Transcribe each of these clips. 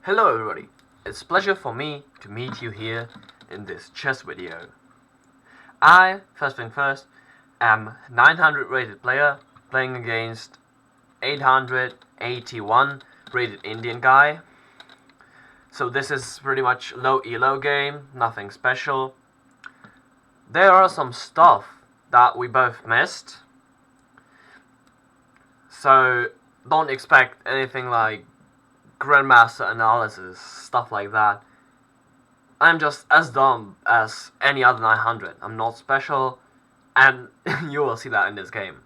Hello everybody, it's a pleasure for me to meet you here in this chess video. I, first thing first, am 900 rated player playing against 881 rated Indian guy. So this is pretty much low ELO game, nothing special. There are some stuff that we both missed, so don't expect anything like grandmaster analysis, stuff like that. I'm just as dumb as any other 900. I'm not special, and you will see that in this game.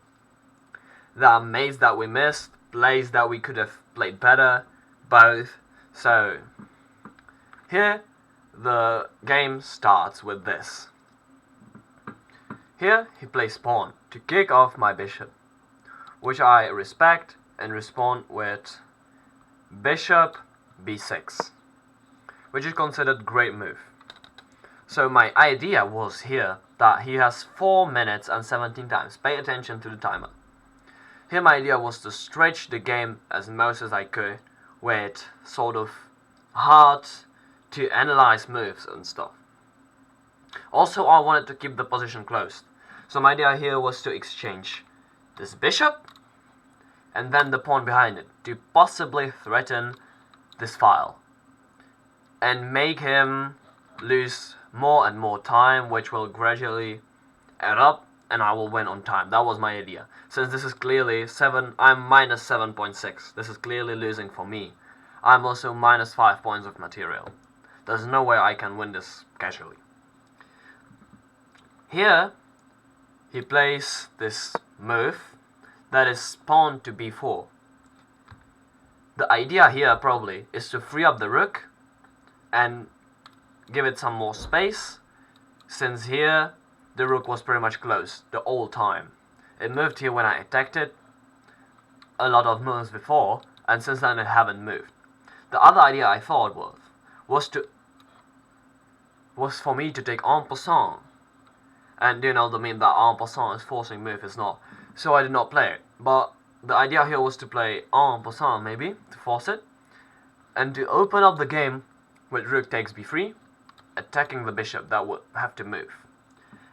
There are mates that we missed, plays that we could have played better, both. So, here the game starts with this. Here he plays pawn to kick off my bishop, which I respect and respond with bishop b6, which is considered great move. So my idea was here that he has 4 minutes and 17 times. Pay attention to the timer. Here my idea was to stretch the game as much as I could with sort of hard to analyze moves and stuff. Also, I wanted to keep the position closed. So my idea here was to exchange this bishop and then the pawn behind it to possibly threaten this file and make him lose more and more time, which will gradually add up and I will win on time. That was my idea. Since this is clearly 7, I'm minus 7.6. This is clearly losing for me. I'm also minus 5 points of material. There's no way I can win this casually. Here he plays this move that is pawn to b4. The idea here probably is to free up the rook and give it some more space, since here the rook was pretty much closed the whole time. It moved here when I attacked it a lot of moves before, and since then it haven't moved. The other idea I thought was for me to take en passant, and you know the meme that en passant is forcing move is not. So I did not play it, but the idea here was to play en passant maybe, to force it, and to open up the game with rook takes b3, attacking the bishop that would have to move,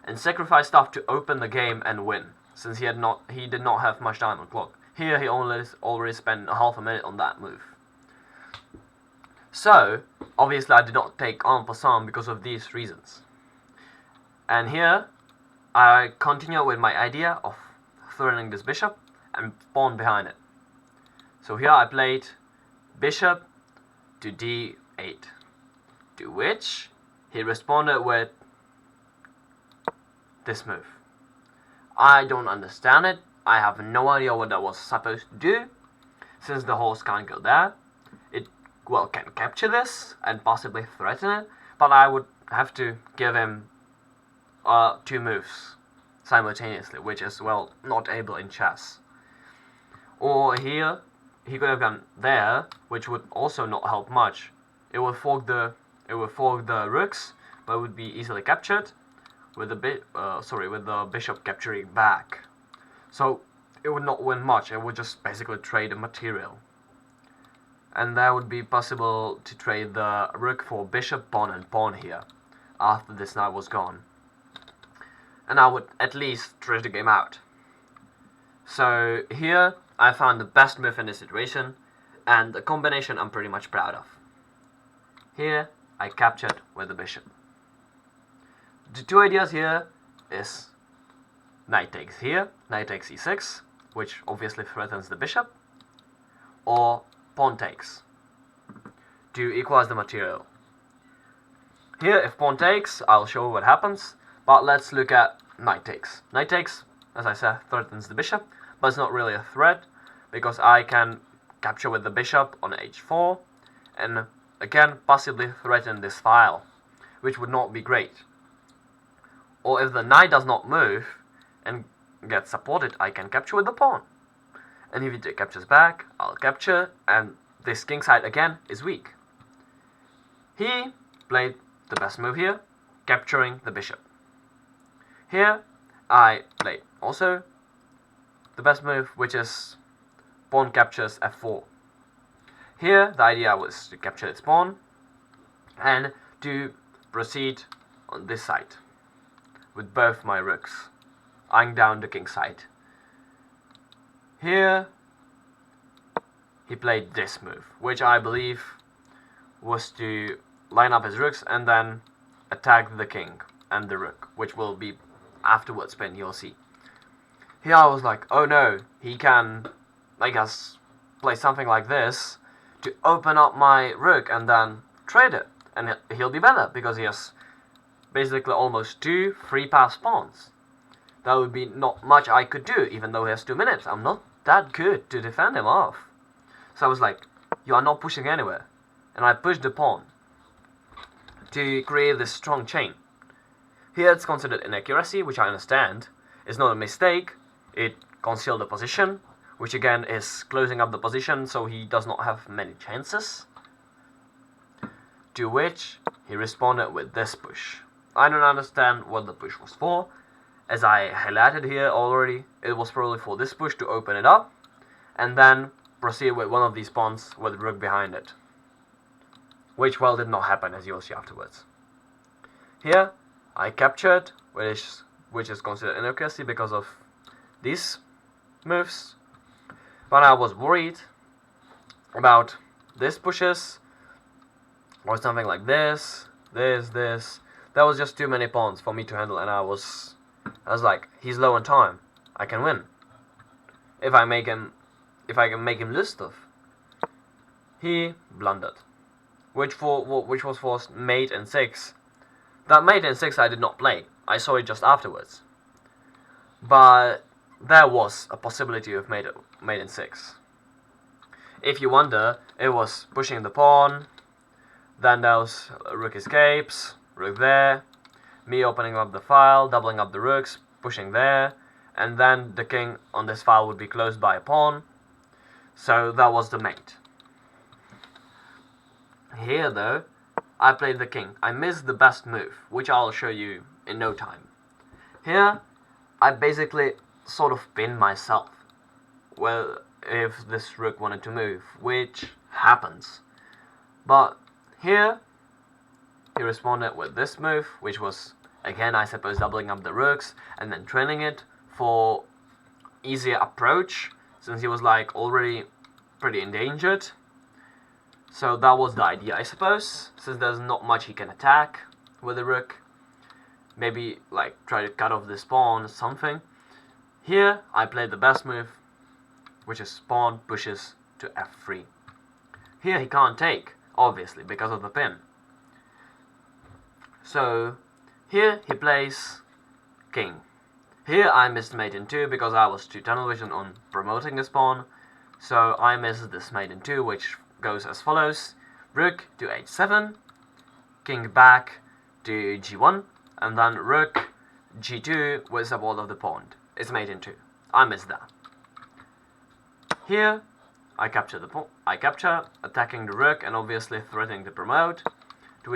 and sacrifice stuff to open the game and win, since he did not have much time on clock. Here he already spent a half a minute on that move. So, obviously I did not take en passant because of these reasons. And here I continue with my idea of threatening this bishop and pawn behind it. So here I played bishop to d8, to which he responded with this move. I don't understand it. I have no idea what that was supposed to do, since the horse can't go there. It, well, can capture this and possibly threaten it, but I would have to give him 2 moves simultaneously, which is, well, not able in chess. Or here, he could have gone there, which would also not help much. It would fork the rooks, but would be easily captured with the bishop capturing back. So it would not win much. It would just basically trade the material, and that would be possible to trade the rook for bishop, pawn, and pawn here after this knight was gone, and I would at least stretch the game out. So here I found the best move in this situation, and the combination I'm pretty much proud of. Here I captured with the bishop. The 2 ideas here is knight takes here, knight takes e6, which obviously threatens the bishop, or pawn takes to equalize the material. Here if pawn takes, I'll show what happens, but let's look at knight takes. Knight takes, as I said, threatens the bishop, but it's not really a threat, because I can capture with the bishop on h4, and again possibly threaten this file, which would not be great. Or if the knight does not move and get supported, I can capture with the pawn, and if he captures back, I'll capture, and this king side again is weak. He played the best move here, capturing the bishop. Here I played also the best move, which is pawn captures f4. Here, the idea was to capture its pawn and to proceed on this side with both my rooks, eyeing down the king side. Here, he played this move, which I believe was to line up his rooks and then attack the king and the rook, which will be afterwards when you'll see. Here I was like, oh no, he can, I guess, play something like this to open up my rook and then trade it, and he'll be better because he has basically almost 2 free pass pawns. That would be not much I could do, even though he has 2 minutes. I'm not that good to defend him off. So I was like, you are not pushing anywhere. And I pushed the pawn to create this strong chain. Here it's considered inaccuracy, which I understand. It's not a mistake. It concealed the position, which again is closing up the position so he does not have many chances. To which he responded with this push. I don't understand what the push was for. As I highlighted here already, it was probably for this push to open it up and then proceed with one of these pawns with rook behind it. Which, well, did not happen, as you'll see afterwards. Here, I captured, which is considered inaccuracy because of these moves. But I was worried about these pushes, or something like this. There was just too many pawns for me to handle, and I was like, he's low on time. I can win. If I can make him lose stuff. He blundered. Which was for mate and 6. That mate and 6 I did not play. I saw it just afterwards. But there was a possibility of mate and 6. If you wonder, it was pushing the pawn, then there was rook escapes, rook there, me opening up the file, doubling up the rooks, pushing there, and then the king on this file would be closed by a pawn. So that was the mate. Here though, I played the king. I missed the best move, which I'll show you in no time. Here, I basically sort of pinned myself. Well, if this rook wanted to move, which happens. But here, he responded with this move, which was, again, I suppose, doubling up the rooks and then training it for easier approach, since he was like already pretty endangered. So that was the idea, I suppose, since there's not much he can attack with the rook. Maybe like try to cut off this pawn or something. Here I played the best move, which is pawn pushes to f3. Here he can't take, obviously, because of the pin. So here he plays king. Here I missed mate in 2 because I was too tunnel vision on promoting this pawn. So I missed this mate in 2, which goes as follows: rook to h7, king back to g1, and then rook g2 with support of the pawn. It's mate in 2. I missed that. Here I capture the pawn. I capture, attacking the rook and obviously threatening to promote. To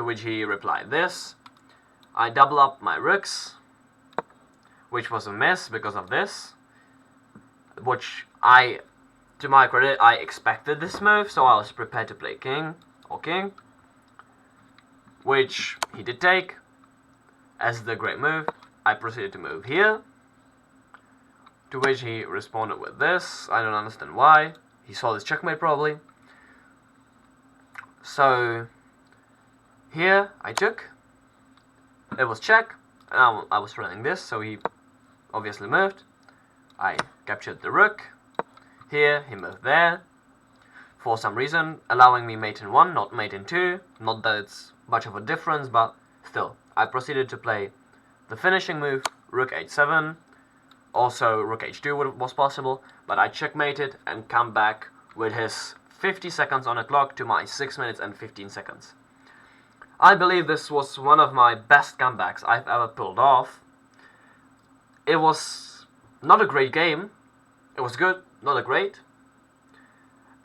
which he replied this. I double up my rooks, which was a miss because of this. Which to my credit, I expected this move, so I was prepared to play king, which he did take as the great move. I proceeded to move here, to which he responded with this. I don't understand why. He saw this checkmate probably. So here I took. It was check, and I was running this, so he obviously moved. I captured the rook. Here he moved there, for some reason, allowing me mate in 1, not mate in 2. Not that it's much of a difference, but still. I proceeded to play the finishing move, rook h7. Also, rook h2 was possible, but I checkmated and come back with his 50 seconds on the clock to my 6 minutes and 15 seconds. I believe this was one of my best comebacks I've ever pulled off. It was not a great game. It was good, not a great.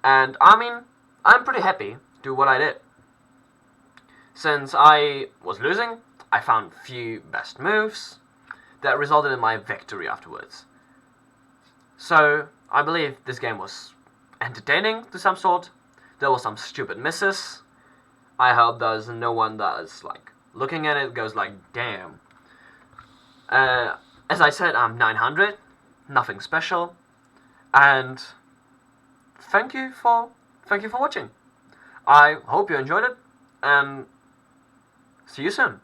And I mean, I'm pretty happy to what I did. Since I was losing, I found few best moves that resulted in my victory afterwards. So I believe this game was entertaining to some sort. There was some stupid misses. I hope there's no one that is like looking at it goes like, damn. As I said, I'm 900, nothing special, and thank you for watching. I hope you enjoyed it, and see you soon.